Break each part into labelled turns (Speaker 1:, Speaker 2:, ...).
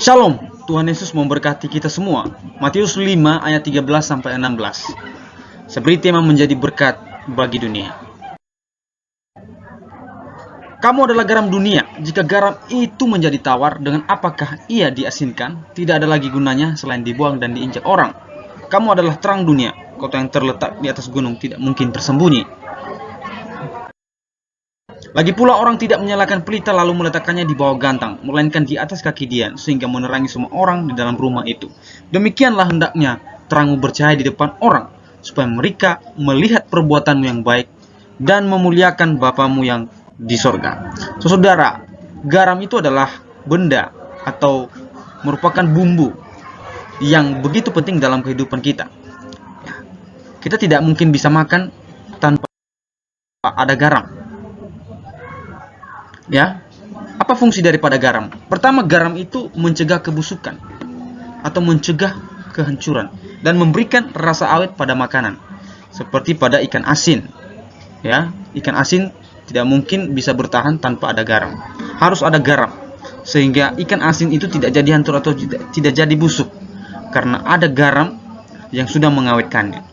Speaker 1: Shalom, Tuhan Yesus memberkati kita semua. Matius 5 ayat 13-16. Seberi tema menjadi berkat bagi dunia. Kamu adalah garam dunia. Jika garam itu menjadi tawar, dengan apakah ia diasinkan? Tidak ada lagi gunanya selain dibuang dan diinjak orang. Kamu adalah terang dunia. Kota yang terletak di atas gunung tidak mungkin tersembunyi. Lagi pula orang tidak menyalakan pelita lalu meletakkannya di bawah gantang, melainkan di atas kaki dian, sehingga menerangi semua orang di dalam rumah itu. Demikianlah hendaknya terangmu bercahaya di depan orang, supaya mereka melihat perbuatanmu yang baik dan memuliakan Bapamu yang di sorga. Saudara, garam itu adalah benda atau merupakan bumbu yang begitu penting dalam kehidupan kita. Kita tidak mungkin bisa makan tanpa ada garam. Ya, apa fungsi daripada garam? Pertama, garam itu mencegah kebusukan atau mencegah kehancuran dan memberikan rasa awet pada makanan, seperti pada ikan asin. Ya, ikan asin tidak mungkin bisa bertahan tanpa ada garam. Harus ada garam sehingga ikan asin itu tidak jadi hancur atau tidak jadi busuk karena ada garam yang sudah mengawetkannya.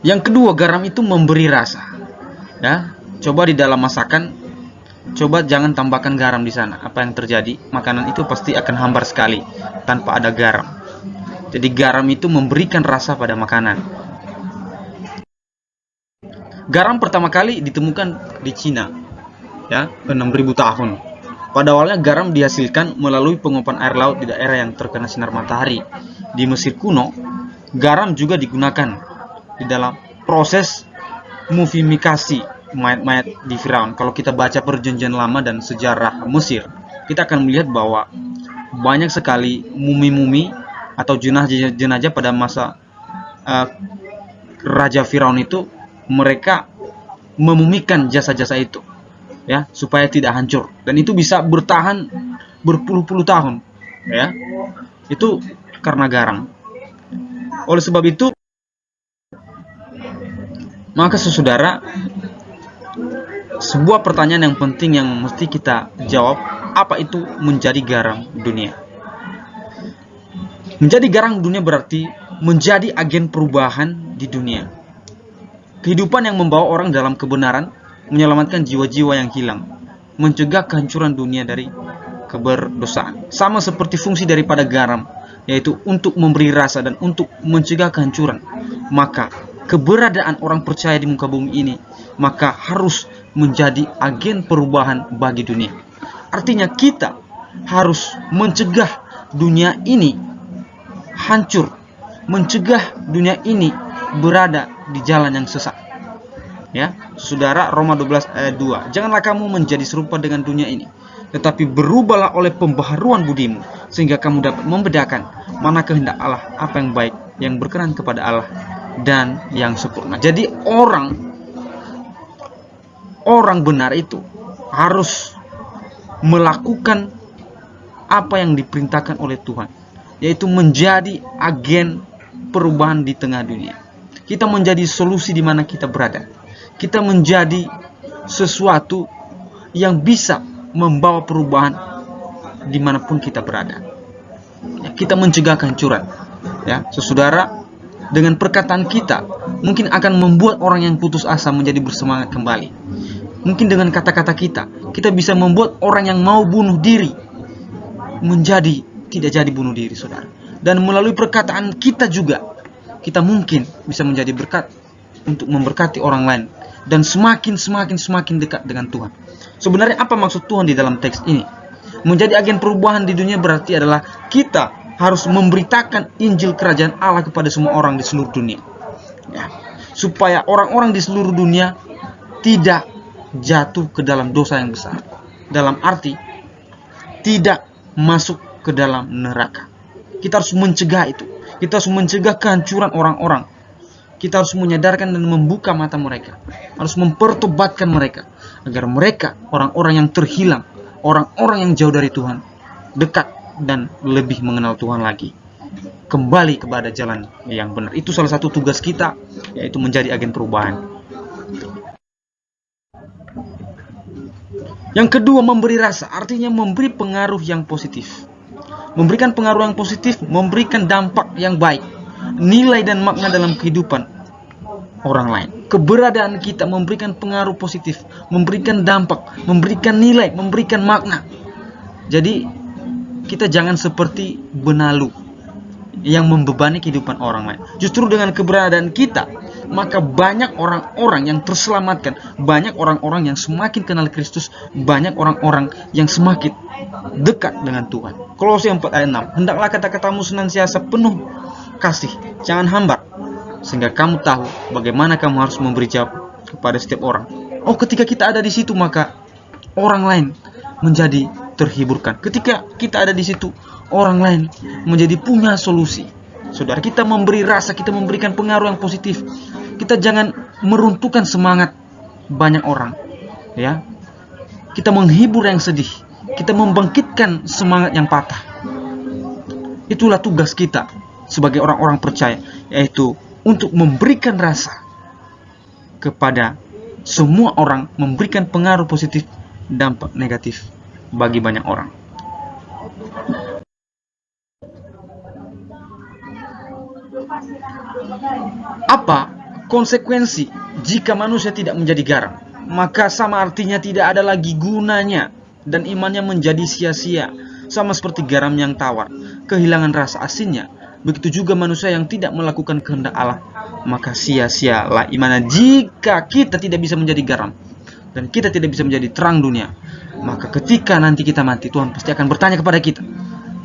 Speaker 1: Yang kedua, garam itu memberi rasa. Ya, coba di dalam masakan, coba jangan tambahkan garam di sana. Apa yang terjadi? Makanan itu pasti akan hambar sekali tanpa ada garam. Jadi garam itu memberikan rasa pada makanan. Garam pertama kali ditemukan di Cina, ya, 6.000 tahun. Pada awalnya garam dihasilkan melalui penguapan air laut di daerah yang terkena sinar matahari. Di Mesir kuno, garam juga digunakan di dalam proses mumifikasi mayat-mayat di Firaun. Kalau kita baca perjanjian lama dan sejarah Mesir, kita akan melihat bahwa banyak sekali mumi-mumi atau jenazah pada masa Raja Firaun itu, mereka memumikan jasa-jasa itu, ya, supaya tidak hancur, dan itu bisa bertahan berpuluh-puluh tahun, ya. Itu karena garam. Oleh sebab itu, maka saudara, sebuah pertanyaan yang penting yang mesti kita jawab, apa itu menjadi garam dunia? Menjadi garam dunia berarti menjadi agen perubahan di dunia. Kehidupan yang membawa orang dalam kebenaran, menyelamatkan jiwa-jiwa yang hilang, mencegah kehancuran dunia dari keberdosaan. Sama seperti fungsi daripada garam, yaitu untuk memberi rasa dan untuk mencegah kehancuran. Maka keberadaan orang percaya di muka bumi ini, maka harus menjadi agen perubahan bagi dunia. Artinya kita harus mencegah dunia ini hancur, mencegah dunia ini berada di jalan yang sesat. Ya, saudara, Roma 12 ayat 2. Janganlah kamu menjadi serupa dengan dunia ini, tetapi berubahlah oleh pembaharuan budimu, sehingga kamu dapat membedakan mana kehendak Allah, apa yang baik, yang berkenan kepada Allah, dan yang sempurna. Jadi orang benar itu harus melakukan apa yang diperintahkan oleh Tuhan, yaitu menjadi agen perubahan di tengah dunia. Kita menjadi solusi di mana kita berada. Kita menjadi sesuatu yang bisa membawa perubahan dimanapun kita berada. Ya, kita mencegah kehancuran. Ya, saudara, dengan perkataan kita mungkin akan membuat orang yang putus asa menjadi bersemangat kembali. Mungkin dengan kata-kata kita bisa membuat orang yang mau bunuh diri menjadi tidak jadi bunuh diri, saudara. Dan melalui perkataan kita juga, kita mungkin bisa menjadi berkat untuk memberkati orang lain dan semakin dekat dengan Tuhan. Sebenarnya apa maksud Tuhan di dalam teks ini? Menjadi agen perubahan di dunia berarti adalah kita harus memberitakan Injil Kerajaan Allah kepada semua orang di seluruh dunia, ya, supaya orang-orang di seluruh dunia tidak jatuh ke dalam dosa yang besar. Dalam arti tidak masuk ke dalam neraka. Kita harus mencegah itu. Kita harus mencegah kehancuran orang-orang. Kita harus menyadarkan dan membuka mata mereka. Harus mempertobatkan mereka, agar mereka, orang-orang yang terhilang, orang-orang yang jauh dari Tuhan, dekat dan lebih mengenal Tuhan lagi, kembali kepada jalan yang benar. Itu salah satu tugas kita, yaitu menjadi agen perubahan. Yang kedua, memberi rasa, artinya memberi pengaruh yang positif. Memberikan pengaruh yang positif, memberikan dampak yang baik, nilai dan makna dalam kehidupan orang lain. Keberadaan kita memberikan pengaruh positif, memberikan dampak, memberikan nilai, memberikan makna. Jadi kita jangan seperti benalu yang membebani kehidupan orang lain. Justru dengan keberadaan kita, maka banyak orang-orang yang terselamatkan, banyak orang-orang yang semakin kenal Kristus, banyak orang-orang yang semakin dekat dengan Tuhan. Kolose 4 ayat 6. Hendaklah kata-katamu senantiasa penuh kasih, jangan hambar, sehingga kamu tahu bagaimana kamu harus memberi jawab kepada setiap orang. Oh, ketika kita ada di situ, maka orang lain menjadi terhiburkan. Ketika kita ada di situ, orang lain menjadi punya solusi. Saudara, kita memberi rasa, kita memberikan pengaruh yang positif. Kita jangan meruntuhkan semangat banyak orang, ya. Kita menghibur yang sedih, kita membangkitkan semangat yang patah. Itulah tugas kita sebagai orang-orang percaya, yaitu untuk memberikan rasa kepada semua orang, memberikan pengaruh positif, dampak negatif bagi banyak orang. Apa konsekuensi jika manusia tidak menjadi garam? Maka sama artinya tidak ada lagi gunanya dan imannya menjadi sia-sia, sama seperti garam yang tawar, kehilangan rasa asinnya. Begitu juga manusia yang tidak melakukan kehendak Allah, maka sia-sialah imannya. Jika kita tidak bisa menjadi garam dan kita tidak bisa menjadi terang dunia, maka ketika nanti kita mati, Tuhan pasti akan bertanya kepada kita,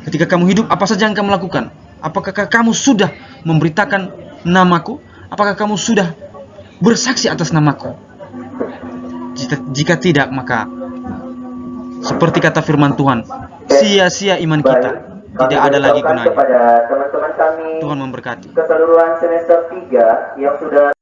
Speaker 1: ketika kamu hidup, apa saja yang kamu lakukan? Apakah kamu sudah memberitakan namaku? Apakah kamu sudah bersaksi atas namaku? Jika tidak, maka seperti kata firman Tuhan, sia-sia iman kita, tidak ada lagi gunanya.
Speaker 2: Kepada teman-teman kami
Speaker 1: Tuhan memberkati.
Speaker 2: keseluruhan semester 3 yang sudah